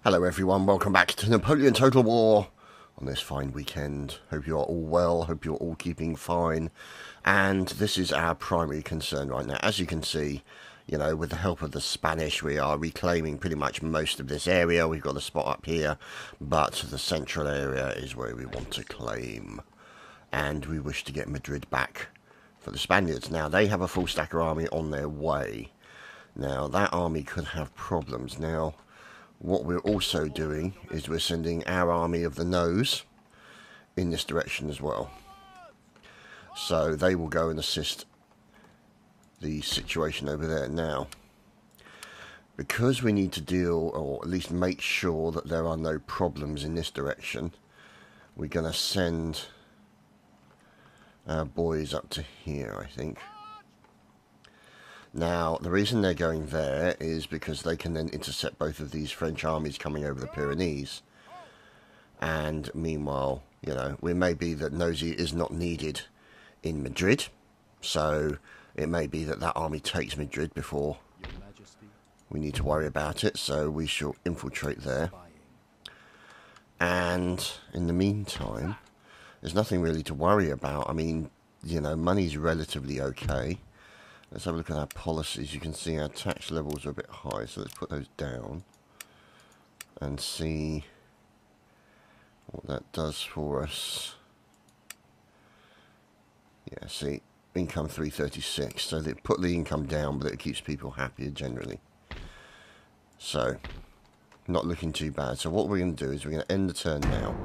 Hello everyone, welcome back to Napoleon Total War on this fine weekend. Hope you are all well, hope you're all keeping fine. And this is our primary concern right now. As you can see, you know, with the help of the Spanish, we are reclaiming pretty much most of this area. We've got a spot up here, but the central area is where we want to claim. And we wish to get Madrid back for the Spaniards. Now, they have a full stacker army on their way. Now, that army could have problems. Now, what we're also doing is we're sending our army of the nose in this direction as well. So they will go and assist the situation over there. Now, because we need to deal, or at least make sure that there are no problems in this direction, we're going to send our boys up to here, I think. Now, the reason they're going there is because they can then intercept both of these French armies coming over the Pyrenees. And meanwhile, you know, it may be that Nosy is not needed in Madrid. So it may be that that army takes Madrid before we need to worry about it. So we shall infiltrate there. And in the meantime, there's nothing really to worry about. I mean, you know, money's relatively okay. Let's have a look at our policies. You can see our tax levels are a bit high, so let's put those down and see what that does for us. Yeah, see, income 336. So they put the income down, but it keeps people happier generally. So, not looking too bad. So what we're going to do is we're going to end the turn now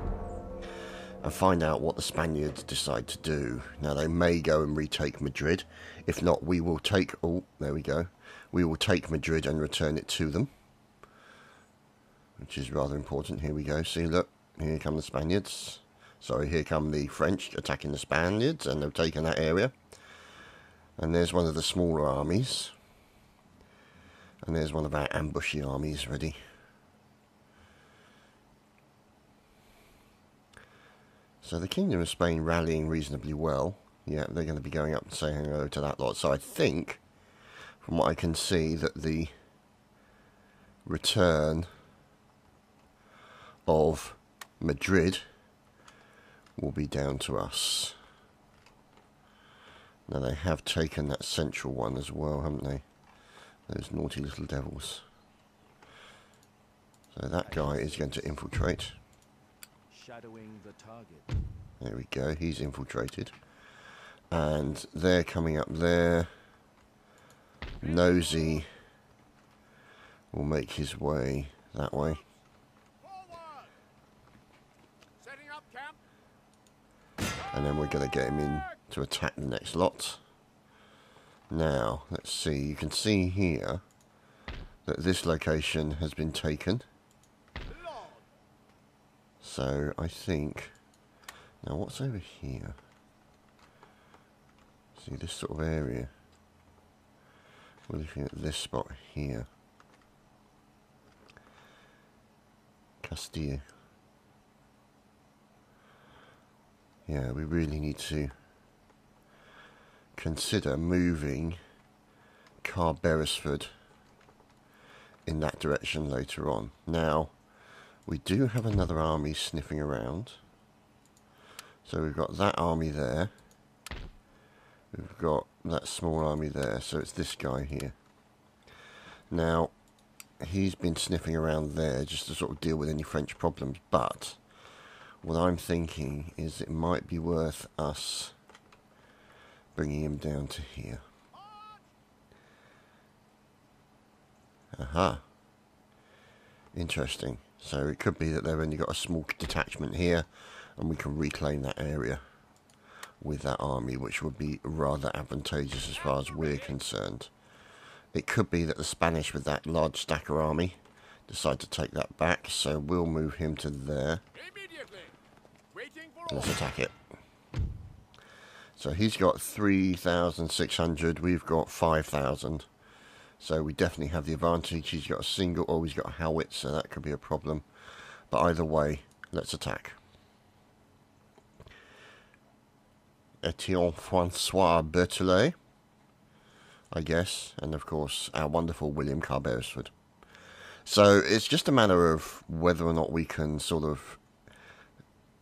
and find out what the Spaniards decide to do. Now, they may go and retake Madrid. If not, we will take... Oh, there we go. We will take Madrid and return it to them, which is rather important. Here we go. See, look. Here come the Spaniards. Sorry, here come the French attacking the Spaniards, and they've taken that area. And there's one of the smaller armies. And there's one of our ambushy armies ready. So the Kingdom of Spain rallying reasonably well. Yeah, they're going to be going up and saying hello to that lot. So I think, from what I can see, that the return of Madrid will be down to us. Now they have taken that central one as well, haven't they? Those naughty little devils. So that guy is going to infiltrate. Shadowing the target. There we go, he's infiltrated. And they're coming up there. Nosy will make his way that way. Setting up camp. And then we're going to get him in to attack the next lot. Now, let's see, you can see here that this location has been taken. So, I think... Now, what's over here? See, this sort of area. We're looking at this spot here. Castilla. Yeah, we really need to consider moving Beresford in that direction later on. Now, we do have another army sniffing around. So we've got that army there. We've got that small army there. So it's this guy here. Now, he's been sniffing around there just to sort of deal with any French problems. But what I'm thinking is it might be worth us bringing him down to here. Aha. Interesting. So it could be that they've only got a small detachment here, and we can reclaim that area with that army, which would be rather advantageous as far as we're concerned. It could be that the Spanish with that large stacker army decide to take that back, so we'll move him to there. Let's attack it. So he's got 3,600, we've got 5,000. So we definitely have the advantage. He's got a single, or he's got a howitzer, that could be a problem. But either way, let's attack. Etienne Francois Berthollet, I guess, and of course our wonderful William Beresford. So it's just a matter of whether or not we can sort of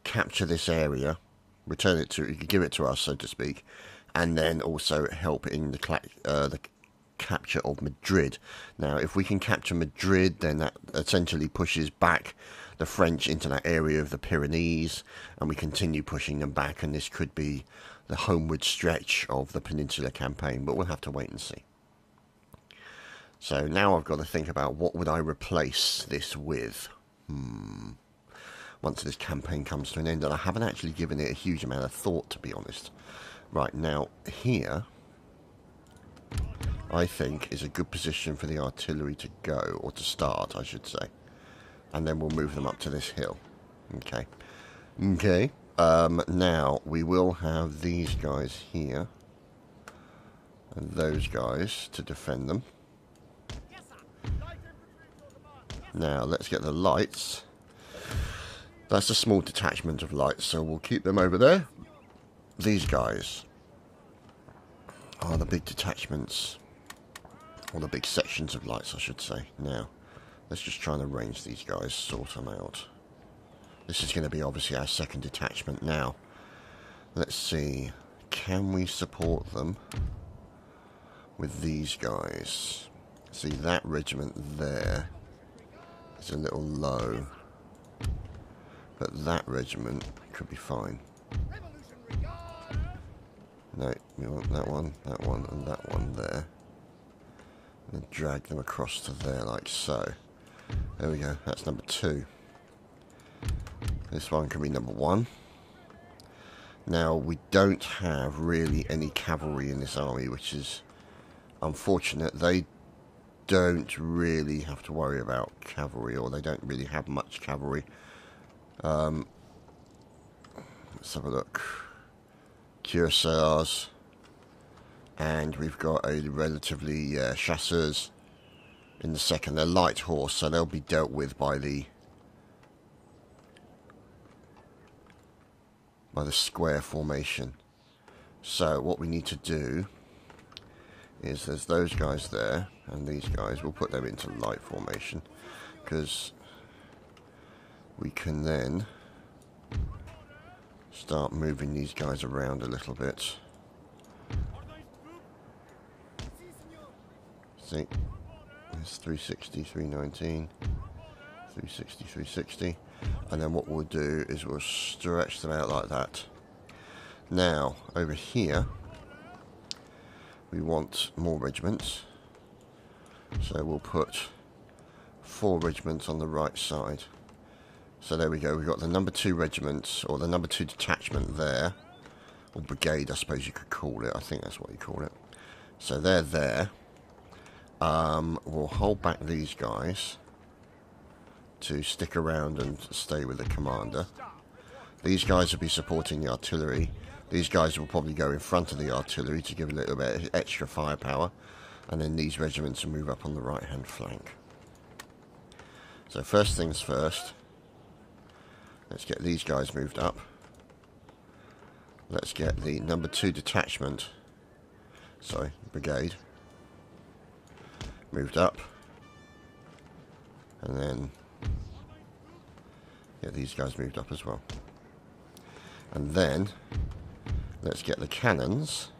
capture this area, return it to, give it to us, so to speak, and then also help in the capture of Madrid. Now, if we can capture Madrid, then that essentially pushes back the French into that area of the Pyrenees, and we continue pushing them back, and this could be the homeward stretch of the Peninsula campaign, but we'll have to wait and see. So now I've got to think about what would I replace this with. Once this campaign comes to an end, and I haven't actually given it a huge amount of thought, to be honest. Right, now here I think is a good position for the artillery to go, or to start I should say, and then we'll move them up to this hill. Okay, now we will have these guys here and those guys to defend them. Now let's get the lights. That's a small detachment of lights, so we'll keep them over there. These guys are the big detachments, or the big sections of lights I should say. Now let's just try and arrange these guys, sort them out. This is going to be obviously our second detachment. Now let's see, can we support them with these guys? See, that regiment there is a little low, but that regiment could be fine. No, we want that one, and that one there. And then drag them across to there like so. There we go, that's number 2. This one can be number 1. Now, we don't have really any cavalry in this army, which is unfortunate. They don't really have to worry about cavalry, or they don't really have much cavalry. Let's have a look. Cuirassiers, and we've got a relatively chasseurs in the second. They're light horse, so they'll be dealt with by the square formation. So what we need to do is, there's those guys there, and these guys, we'll put them into light formation, because we can then start moving these guys around a little bit. See, it's 360, 319, 360, 360, and then what we'll do is we'll stretch them out like that. Now, over here, we want more regiments, so we'll put 4 regiments on the right side. So there we go, we've got the number 2 regiment, or the number 2 detachment there, or brigade I suppose you could call it, I think that's what you call it. So they're there. We'll hold back these guys to stick around and stay with the commander. These guys will be supporting the artillery. These guys will probably go in front of the artillery to give a little bit of extra firepower, and then these regiments will move up on the right hand flank. So first things first, let's get these guys moved up. Let's get the number 2 detachment, sorry, brigade, moved up, and then get these guys moved up as well. And then let's get the cannons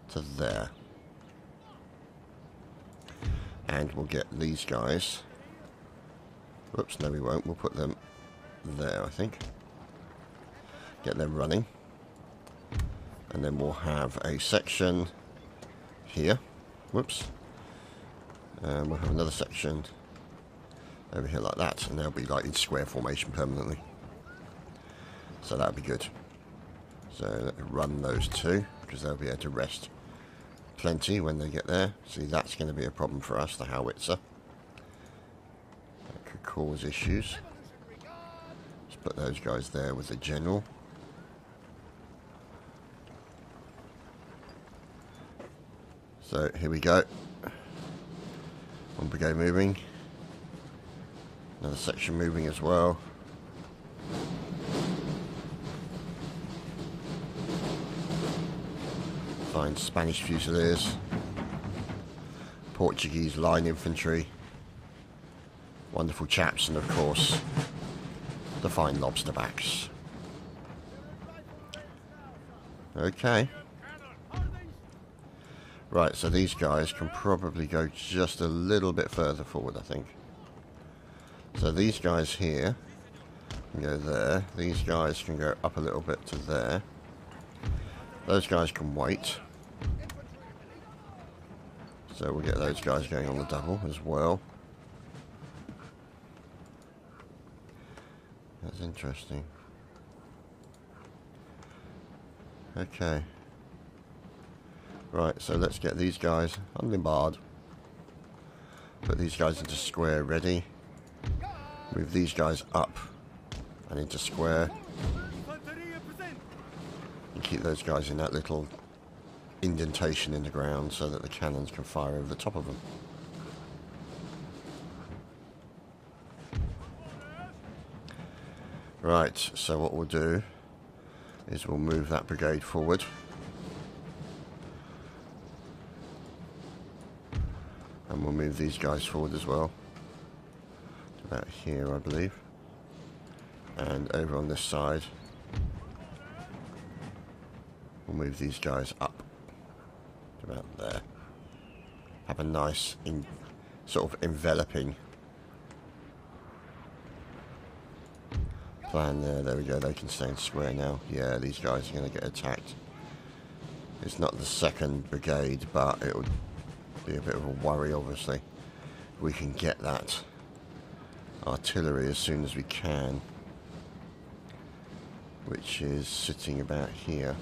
to there, and we'll get these guys, whoops, no we won't, we'll put them there I think, get them running, and then we'll have a section here, whoops, and we'll have another section over here like that, and they'll be like in square formation permanently, so that'll be good. So let me run those 2, because they'll be able to rest plenty when they get there. See, that's going to be a problem for us, the howitzer. That could cause issues. Let's put those guys there with the general. So here we go. 1 brigade moving. Another section moving as well. Find Spanish Fusiliers. Portuguese line infantry. wonderful chaps, and of course the fine lobster backs. Okay. Right, so these guys can probably go just a little bit further forward, I think. So these guys here can go there. These guys can go up a little bit to there. Those guys can wait. So we'll get those guys going on the double as well. That's interesting. Okay. Right, so let's get these guys unlimbarred. Put these guys into square, ready. Move these guys up and into square. And keep those guys in that little indentation in the ground so that the cannons can fire over the top of them. Right, so what we'll do is we'll move that brigade forward. And we'll move these guys forward as well. About here, I believe. And over on this side, we'll move these guys up to about there. Have a nice sort of enveloping plan there. There we go, they can stay in square now. Yeah, these guys are going to get attacked. It's not the 2nd brigade, but it would be a bit of a worry, obviously. We can get that artillery as soon as we can, which is sitting about here.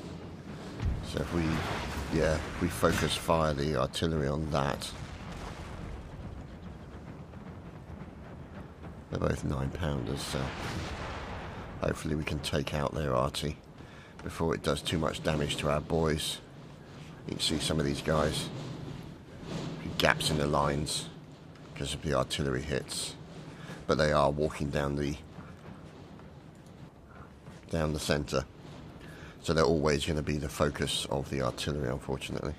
So if we focus fire the artillery on that. They're both 9-pounders, so hopefully we can take out their arty before it does too much damage to our boys. You can see some of these guys, gaps in the lines because of the artillery hits, but they are walking down the centre, so they're always going to be the focus of the artillery, unfortunately.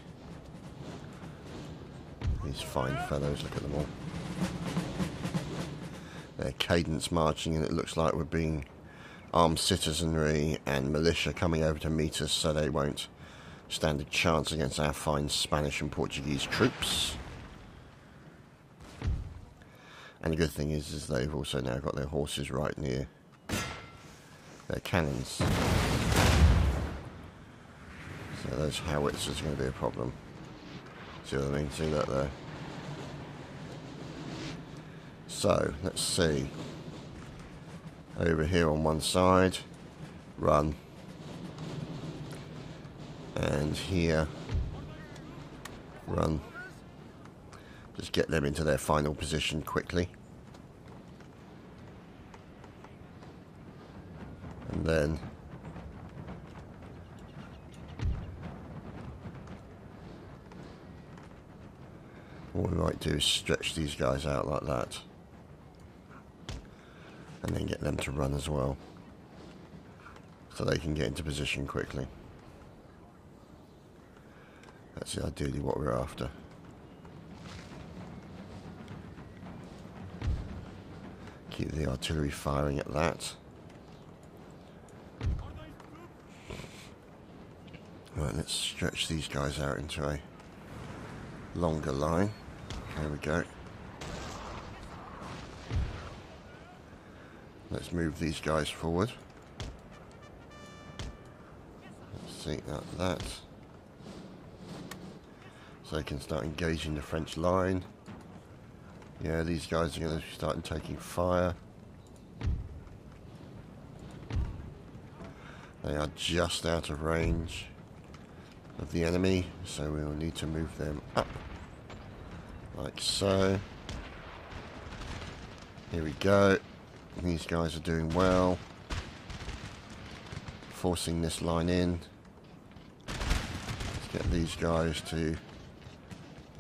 These fine fellows, look at them all. They're cadence marching, and it looks like we're being armed citizenry and militia coming over to meet us, so they won't stand a chance against our fine Spanish and Portuguese troops. And the good thing is they've also now got their horses right near their cannons. So those howitzers are going to be a problem. See what I mean? See that there? So, let's see. Over here on one side, run. And here, run. Just get them into their final position quickly. And then what we might do is stretch these guys out like that. And then get them to run as well, so they can get into position quickly. That's ideally what we're after. Keep the artillery firing at that. Right, let's stretch these guys out into a longer line. There we go. Let's move these guys forward. Let's see, that. So they can start engaging the French line. Yeah, these guys are going to start taking fire. They are just out of range of the enemy, so we will need to move them up. Like so. Here we go. These guys are doing well. Forcing this line in. Let's get these guys to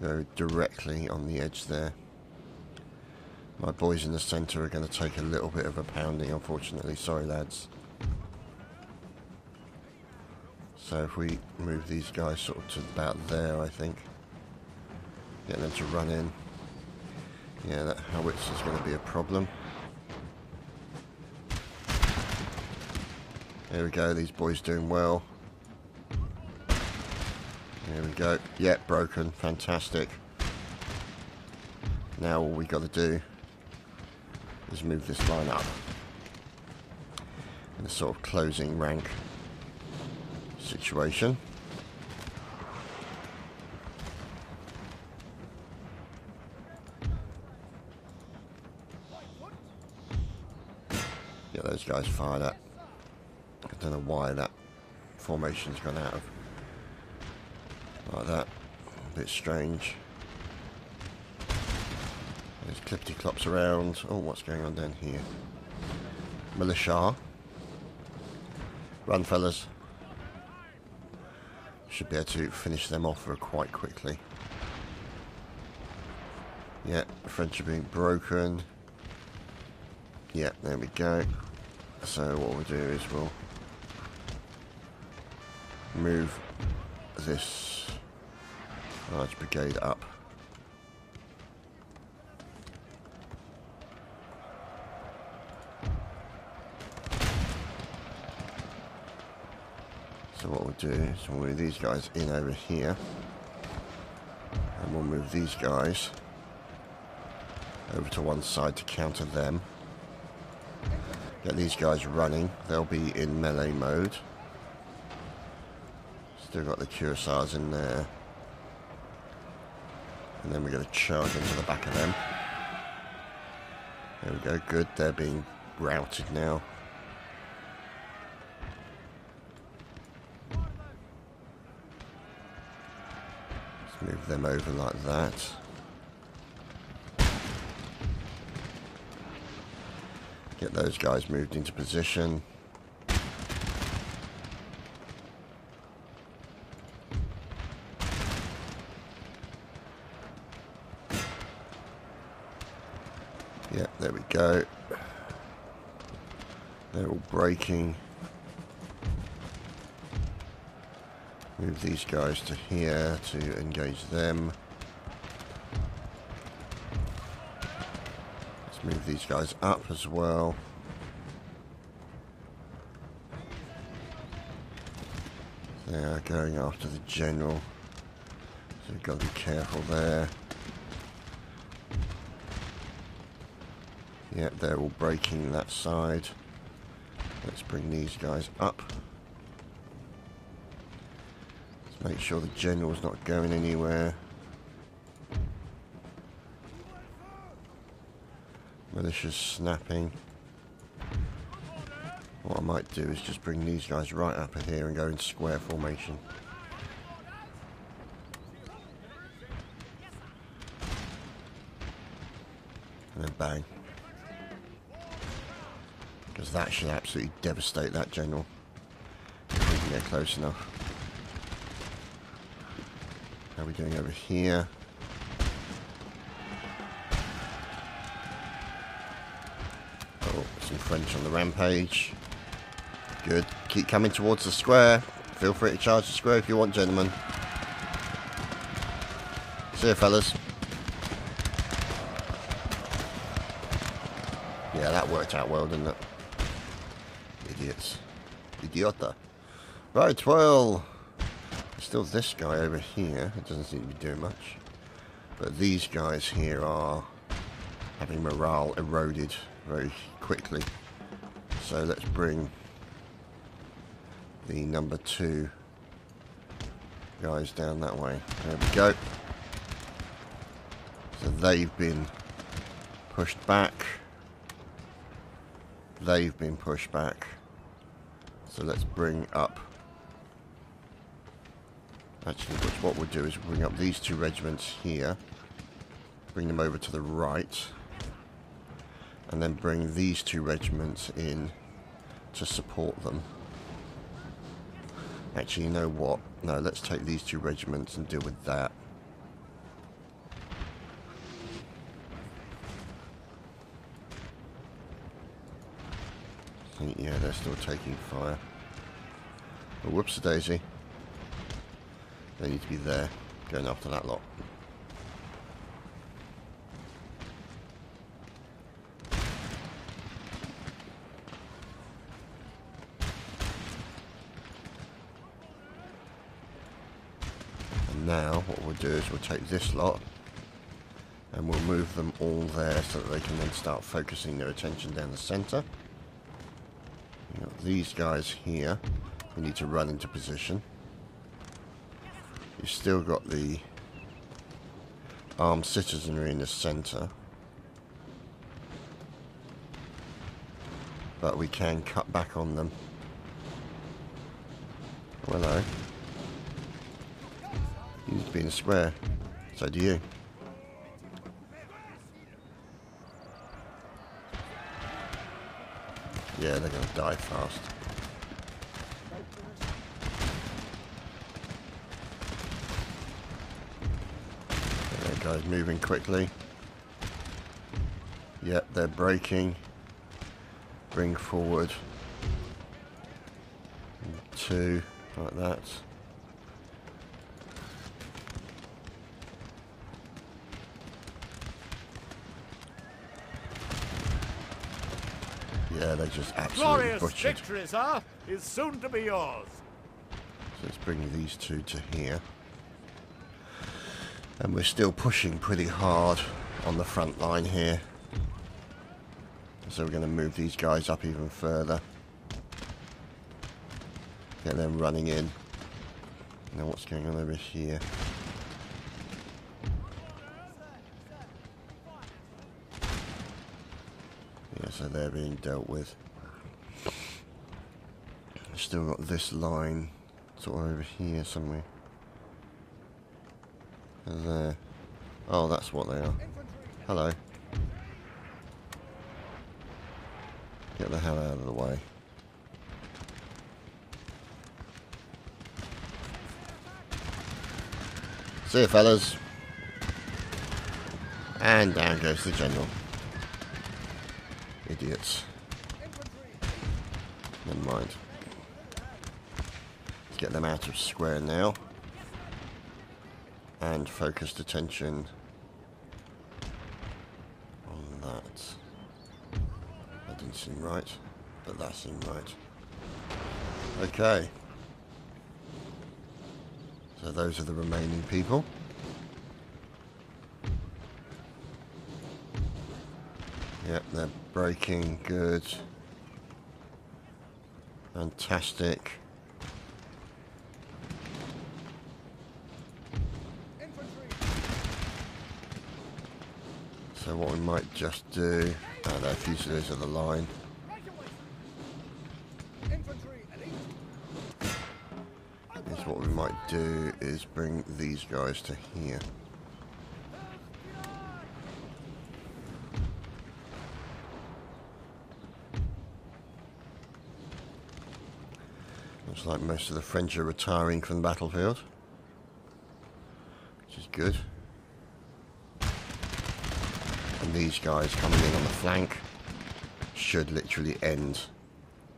go directly on the edge there. My boys in the centre are going to take a little bit of a pounding, unfortunately. Sorry, lads. So if we move these guys sort of to about there, I think. Get them to run in. Yeah, that howitzer is going to be a problem. There we go, these boys doing well. There we go. Yeah, broken. Fantastic. Now all we got to do is move this line up. In a sort of closing rank situation. Get those guys fired up. I don't know why that formation's gone out of like that. A bit strange. There's clippity clops around. Oh, what's going on down here? Militia. Run, fellas. Should be able to finish them off quite quickly. Yeah, the French are being broken. Yeah, there we go. So what we'll do is we'll move this large brigade up. So what we'll do is we'll move these guys in over here, and we'll move these guys over to one side to counter them. Get these guys running. They'll be in melee mode. Still got the cuirassiers in there. And then we're going to charge into the back of them. There we go, good. They're being routed now. Let's move them over like that. Get those guys moved into position. Yeah, there we go. They're all breaking. Move these guys to here to engage them. Let's move these guys up as well. They are going after the general, so we've got to be careful there. Yep, they're all breaking that side. Let's bring these guys up. Let's make sure the general's not going anywhere. Militia's snapping. What I might do is just bring these guys right up here and go in square formation. And then bang. Because that should absolutely devastate that general. If we can get close enough. How are we doing over here? Oh, some French on the rampage. Good. Keep coming towards the square. Feel free to charge the square if you want, gentlemen. See you, fellas. Yeah, that worked out well, didn't it? Idiots. Idiota. Right, well, still this guy over here. It doesn't seem to be doing much. But these guys here are having morale eroded very quickly. So let's bring the number 2 guys down that way. There we go. So they've been pushed back. They've been pushed back. So let's bring up... Actually, what we'll do is bring up these 2 regiments here. Bring them over to the right. And then bring these 2 regiments in to support them. Actually, you know what? No, let's take these 2 regiments and deal with that. Yeah, they're still taking fire. Oh, whoops-a-daisy. They need to be there, going after that lot. Now what we'll do is we'll take this lot and we'll move them all there so that they can then start focusing their attention down the centre. These guys here, we need to run into position. You've still got the armed citizenry in the centre, but we can cut back on them. Hello. You need to be in the square. So do you. Yeah, they're going to die fast. There, guys, moving quickly. Yep, they're braking. Bring forward. 2, like that. Yeah, they just absolutely Glorious butchered. victory, sir, is soon to be yours. So let's bring these two to here. And we're still pushing pretty hard on the front line here. So we're going to move these guys up even further. Get them running in. Now what's going on over here? Yeah, so they're being dealt with. Still got this line sort of over here somewhere. And there. Oh, that's what they are. Hello. Get the hell out of the way. See you, fellas. And down goes the general. Idiots. Never mind. Let's get them out of square now. And focused attention on that. That didn't seem right, but that seemed right. Okay. So those are the remaining people. Yep, they're braking. Good. Fantastic. So what we might just do... Oh, there are fusiliers of the line. Is what we might do is bring these guys to here. Looks like most of the French are retiring from the battlefield, which is good. And these guys coming in on the flank should literally end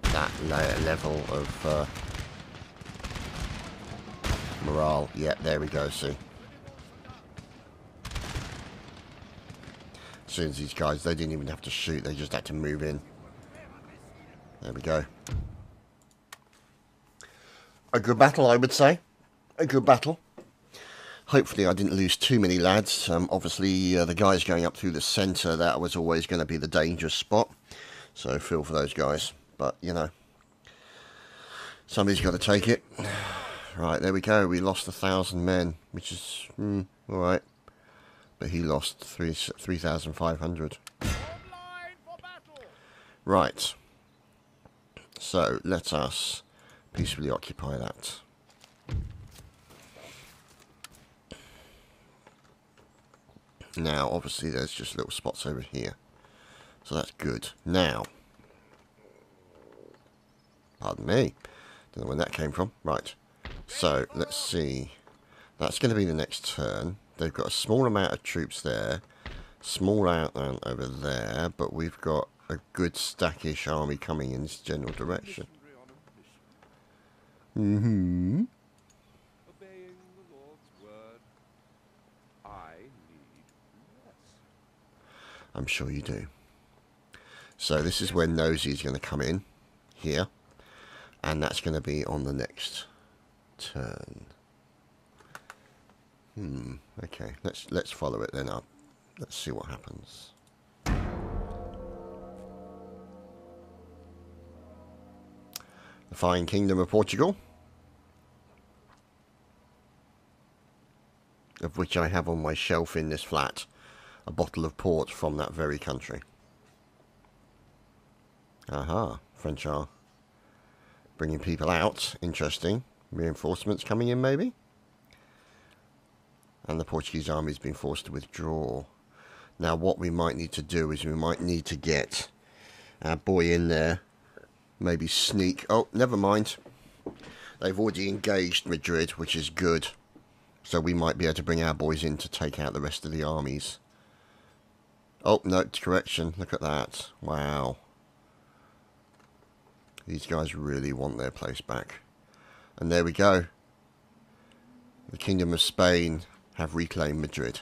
that level of morale. Yeah, there we go, see. As soon as these guys, they didn't even have to shoot, they just had to move in. There we go. A good battle, I would say. A good battle. Hopefully I didn't lose too many lads. Obviously, the guys going up through the centre, that was always going to be the dangerous spot. So feel for those guys. But, you know, somebody's got to take it. Right, there we go. We lost 1,000 men, which is alright. But he lost 3,500. Right. So, let us peacefully occupy that. Now, obviously, there's just little spots over here. So that's good. Now, pardon me. Don't know where that came from. Right. So, let's see. That's going to be the next turn. They've got a small amount of troops there. Small amount over there. But we've got a good stackish army coming in this general direction. Mm-hmm. Obeying the Lord's word, I need rest. I'm sure you do. So this is where Nosy is going to come in. Here. And that's going to be on the next turn. Okay, let's follow it then up. Let's see what happens. The fine Kingdom of Portugal, of which I have on my shelf in this flat a bottle of port from that very country. Aha, French are bringing people out. Interesting. Reinforcements coming in, maybe? And the Portuguese army's been forced to withdraw. Now, what we might need to do is we might need to get our boy in there. Maybe sneak. Oh, never mind. They've already engaged Madrid, which is good. So we might be able to bring our boys in to take out the rest of the armies. Oh, no, correction. Look at that. Wow. These guys really want their place back. And there we go. The Kingdom of Spain have reclaimed Madrid.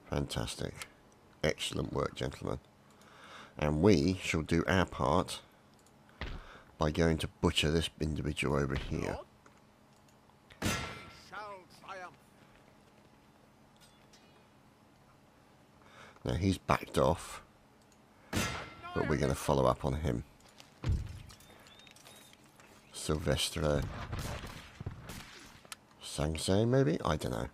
Fantastic. Excellent work, gentlemen. And we shall do our part by going to butcher this individual over here. Now he's backed off, but we're going to follow up on him. Silvestre Sangse, maybe? I don't know.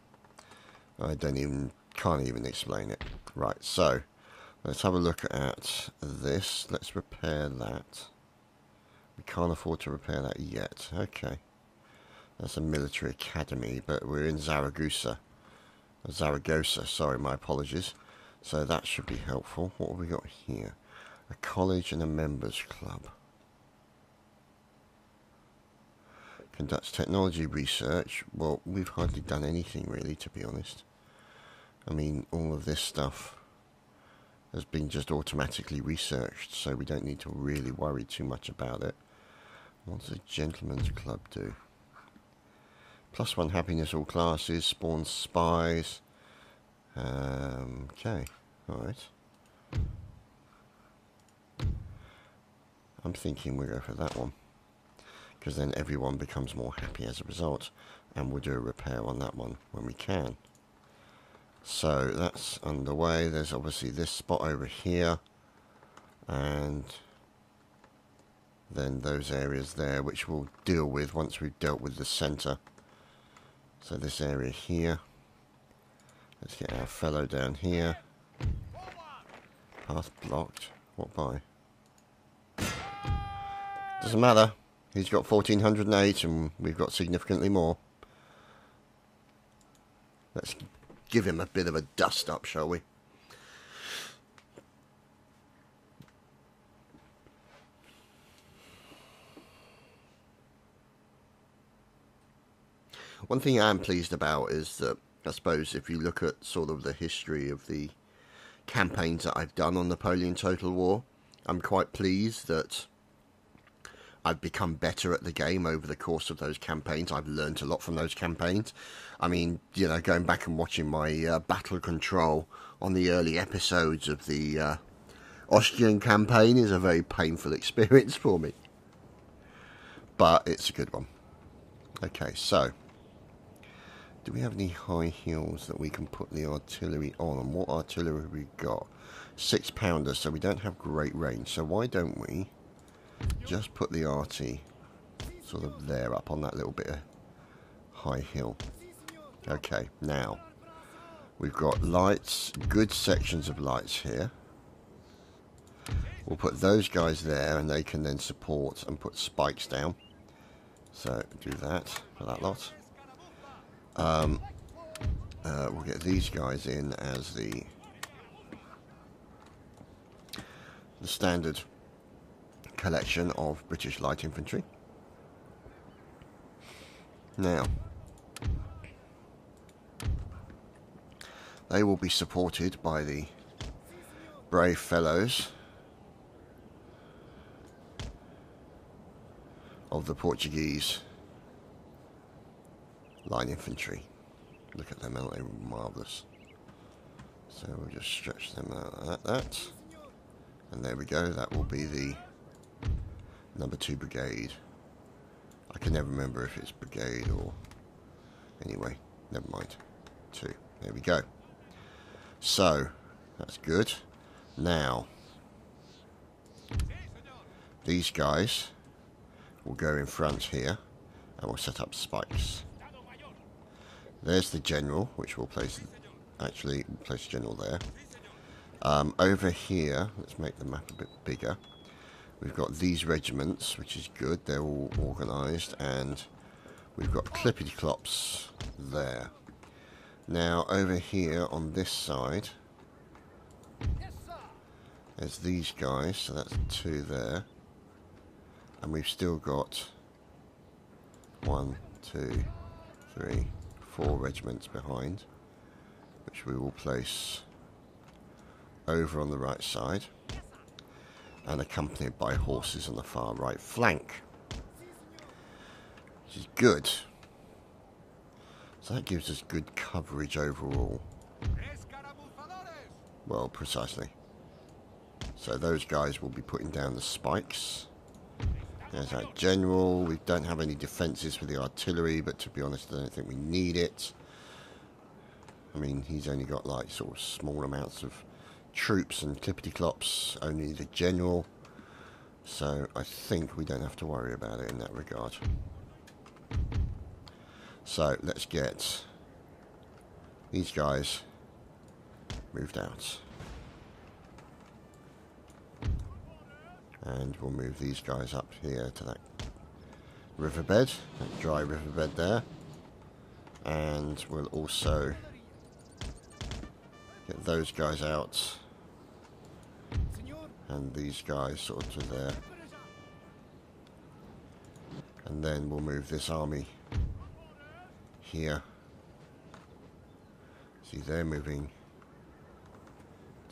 Can't even explain it. Right, so let's have a look at this. Let's repair that. We can't afford to repair that yet. Okay. That's a military academy, but we're in Zaragoza. Zaragoza, sorry, my apologies. So that should be helpful. What have we got here? A college and a members club. Conducts technology research. Well, we've hardly done anything really, to be honest. I mean, all of this stuff has been just automatically researched, so we don't need to really worry too much about it. What does a gentleman's club do? +1 happiness all classes, spawns spies. Okay, alright. I'm thinking we'll go for that one, because then everyone becomes more happy as a result, and we'll do a repair on that one when we can. So that's underway. There's obviously this spot over here, and then those areas there, which we'll deal with once we've dealt with the centre. So this area here. Let's get our fellow down here. Path blocked. What by? Doesn't matter. He's got 1408 and we've got significantly more. Let's give him a bit of a dust up, shall we? One thing I'm pleased about is that, I suppose, if you look at sort of the history of the campaigns that I've done on Napoleon Total War, I'm quite pleased that I've become better at the game over the course of those campaigns. I've learned a lot from those campaigns. I mean, you know, going back and watching my battle control on the early episodes of the Austrian campaign is a very painful experience for me. But it's a good one. Okay, so do we have any high hills that we can put the artillery on? And what artillery have we got? 6-pounder, so we don't have great range. So why don't we just put the arty sort of there up on that little bit of high hill. Okay, now we've got lights, good sections of lights here. We'll put those guys there and they can then support and put spikes down. So do that for that lot. We'll get these guys in as the standard collection of British light infantry. Now, they will be supported by the brave fellows of the Portuguese line infantry. Look at them, aren't they marvellous? So we'll just stretch them out like that. And there we go, that will be the number 2 brigade. I can never remember if it's brigade or... Anyway, never mind. 2. There we go. So, that's good. Now, these guys will go in front here and we'll set up spikes. There's the general, which we'll place... Actually, we'll place the general there. Over here, let's make the map a bit bigger. We've got these regiments, which is good. They're all organised, and we've got clippity-clops there. Now, over here on this side, there's these guys, so that's 2 there. And we've still got 1, 2, 3, 4 regiments behind, which we will place over on the right side, and accompanied by horses on the far right flank, which is good. So that gives us good coverage overall. Well, precisely. So those guys will be putting down the spikes. There's our general. We don't have any defences for the artillery, but to be honest, I don't think we need it. I mean, he's only got like sort of small amounts of troops and clippity-clops, only the general. So I think we don't have to worry about it in that regard. So let's get these guys moved out. And we'll move these guys up here to that riverbed, that dry riverbed there. And we'll also get those guys out. And these guys sort of to there. And then we'll move this army here. See, they're moving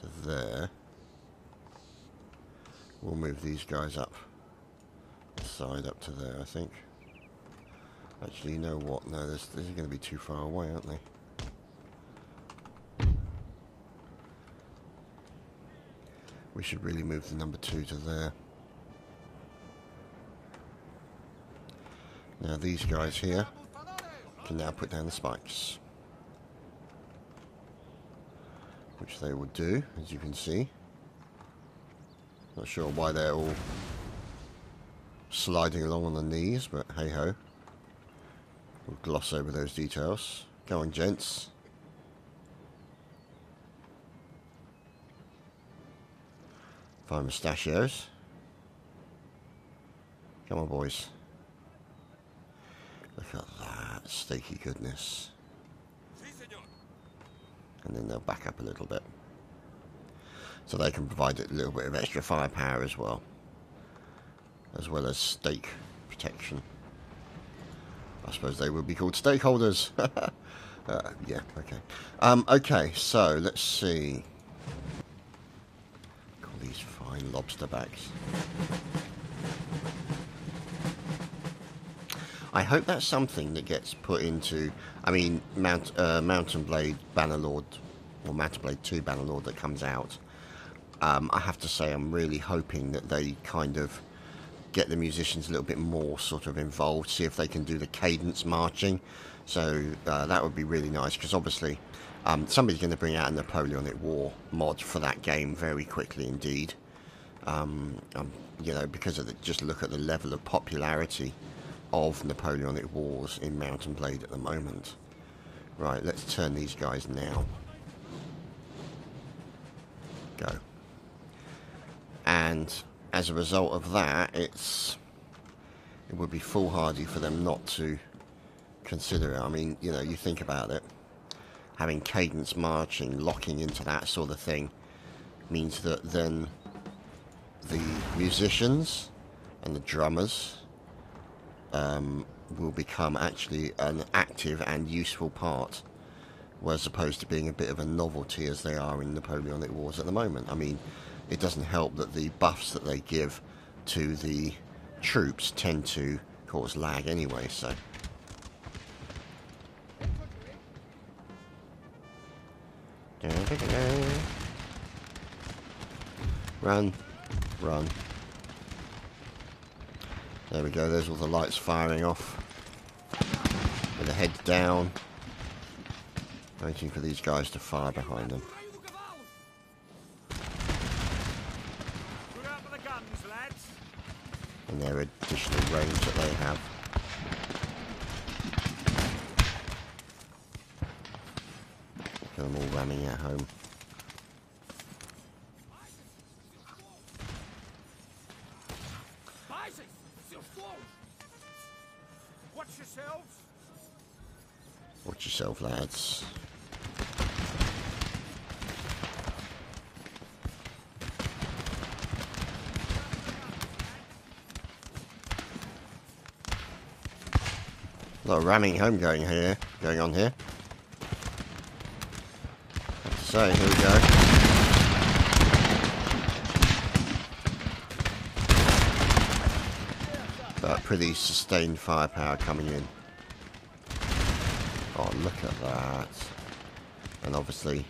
to there. We'll move these guys up the side up to there, I think. Actually, you know what? No, these are going to be too far away, aren't they? We should really move the number 2 to there. Now these guys here can now put down the spikes, which they will do, as you can see. Not sure why they're all sliding along on the knees, but hey ho. We'll gloss over those details. Go on, gents. Fine mustachios. Come on, boys. Look at that steaky goodness. And then they'll back up a little bit, so they can provide a little bit of extra firepower as well as stake protection. I suppose they would be called stakeholders. Yeah, okay. Okay, so let's see. Look at these fine lobster backs. I hope that's something that gets put into, I mean, Mountain Blade Bannerlord, or Mountain Blade 2 Bannerlord that comes out. I have to say, I'm really hoping that they kind of get the musicians a little bit more sort of involved, see if they can do the cadence marching. So that would be really nice, because obviously somebody's going to bring out a Napoleonic War mod for that game very quickly indeed. You know, because of just look at the level of popularity of Napoleonic Wars in Mountain Blade at the moment. Right, let's turn these guys now. Go. And as a result of that, it would be foolhardy for them not to consider it. I mean, you know, you think about it, having cadence marching, locking into that sort of thing, means that then the musicians and the drummers will become actually an active and useful part, as opposed to being a bit of a novelty as they are in Napoleonic Wars at the moment. I mean, it doesn't help that the buffs that they give to the troops tend to cause lag anyway, so. Run, run. There we go, there's all the lights firing off. With the head down. Waiting for these guys to fire behind them. And their additional range that they have. Get them all ramming at home. Watch yourselves. Watch yourself, lads. A lot of ramming home going on here. So here we go. But pretty sustained firepower coming in. Oh, look at that. And obviously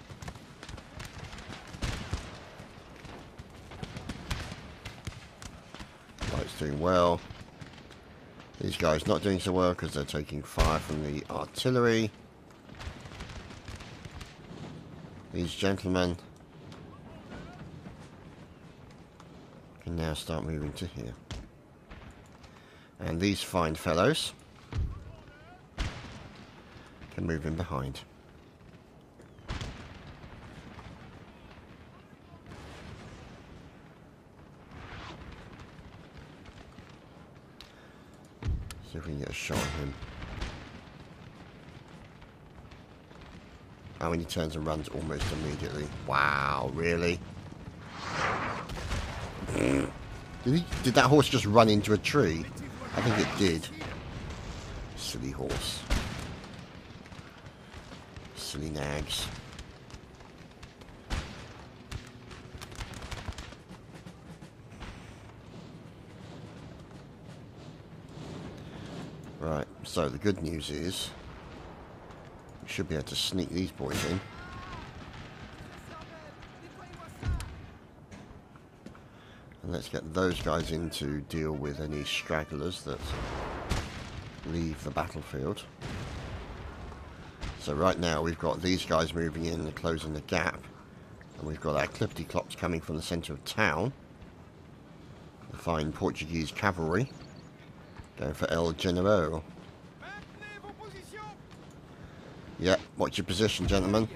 light's doing well. These guys not doing so well because they're taking fire from the artillery. These gentlemen can now start moving to here. And these fine fellows can move in behind. See if we can get a shot on him. Oh, when he turns and runs almost immediately. Wow, really? Did that horse just run into a tree? I think it did. Silly horse. Silly nags. Right, so the good news is we should be able to sneak these boys in. And let's get those guys in to deal with any stragglers that leave the battlefield. So right now we've got these guys moving in and closing the gap. And we've got our clippity-clops coming from the centre of town. The fine Portuguese cavalry. Going for El General. Yep, watch your position, gentlemen.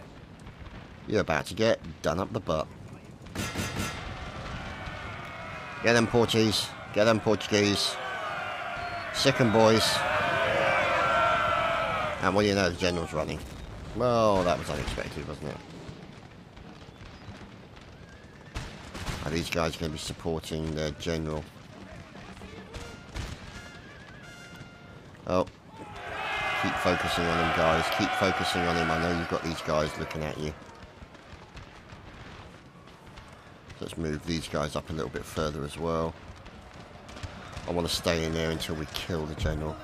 You're about to get done up the butt. Get them, Portuguese. Get them, Portuguese. Sick 'em, boys. And what do you know, the general's running. Well, that was unexpected, wasn't it? Are these guys going to be supporting their general? Oh. Keep focusing on him, guys. Keep focusing on him. I know you've got these guys looking at you. Let's move these guys up a little bit further as well. I want to stay in there until we kill the general.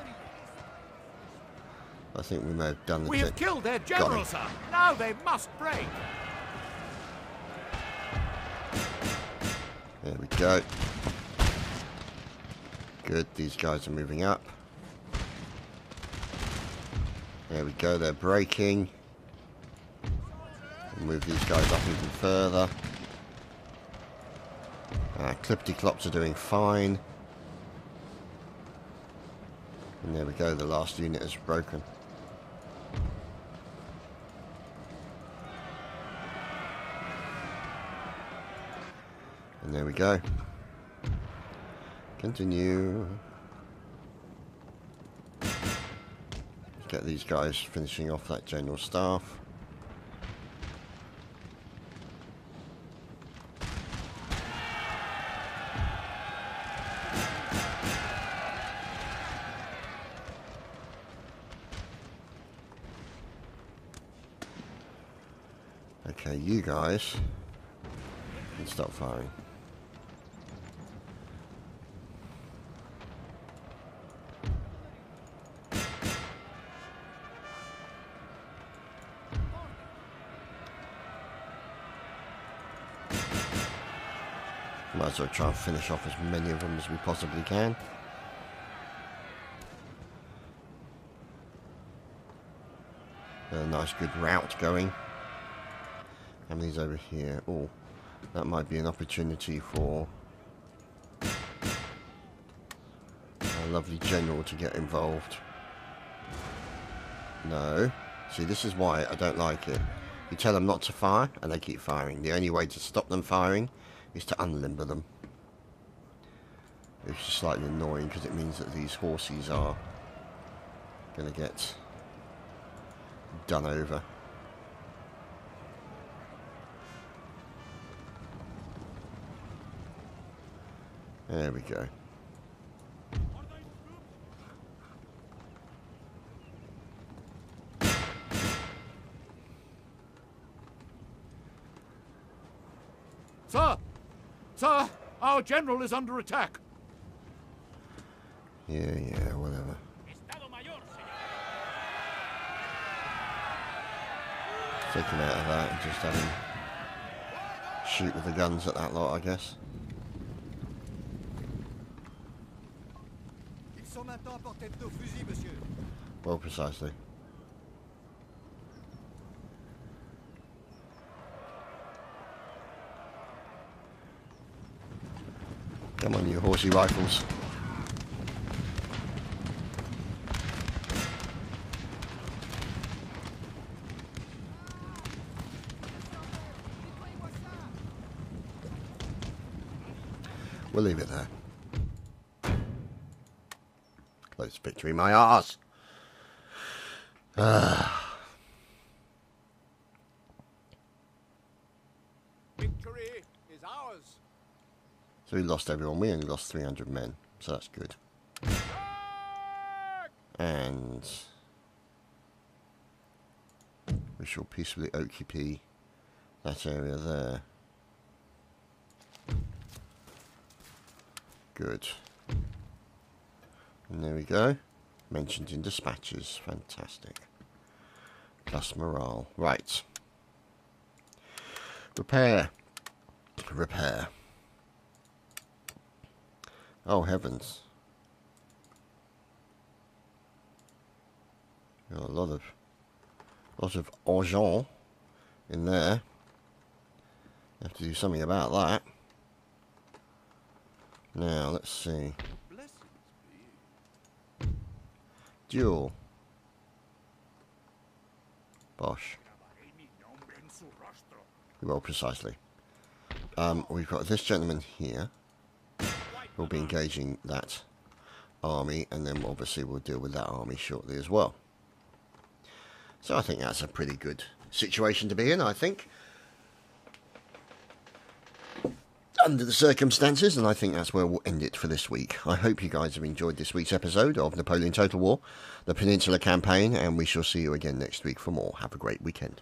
I think we may have done the... We have killed their general, sir. Now they must break. There we go. Good, these guys are moving up. There we go, they're breaking. We'll move these guys up even further. Clippity-clops are doing fine. And there we go, the last unit is broken. And there we go. Continue. Get these guys finishing off that general staff. Okay, you guys can stop firing. Might as well try and finish off as many of them as we possibly can. A nice good route going. How many's over here? Oh, that might be an opportunity for a lovely general to get involved. No. See, this is why I don't like it. You tell them not to fire, and they keep firing. The only way to stop them firing is to unlimber them. It's just slightly annoying because it means that these horses are going to get done over. There we go. Sir! Sir! Our general is under attack! Yeah, whatever. Take him out of that and just have him shoot with the guns at that lot, I guess. Well, precisely. Come on, you horsey rifles. We'll leave it there. Close victory, my arse. Victory is ours! So we lost everyone. We only lost 300 men, so that's good. And we shall peacefully occupy that area there. Good. And there we go. Mentioned in dispatches. Fantastic. Plus morale. Right. Repair. Repair. Oh, heavens. Got a lot of argent in there. Have to do something about that. Now, let's see. Duel. Bosh. Well, precisely. We've got this gentleman here. We'll be engaging that army, and then obviously we'll deal with that army shortly as well. So I think that's a pretty good situation to be in, I think. Under the circumstances, and I think that's where we'll end it for this week. I hope you guys have enjoyed this week's episode of Napoleon Total War, the Peninsula campaign, and we shall see you again next week for more. Have a great weekend.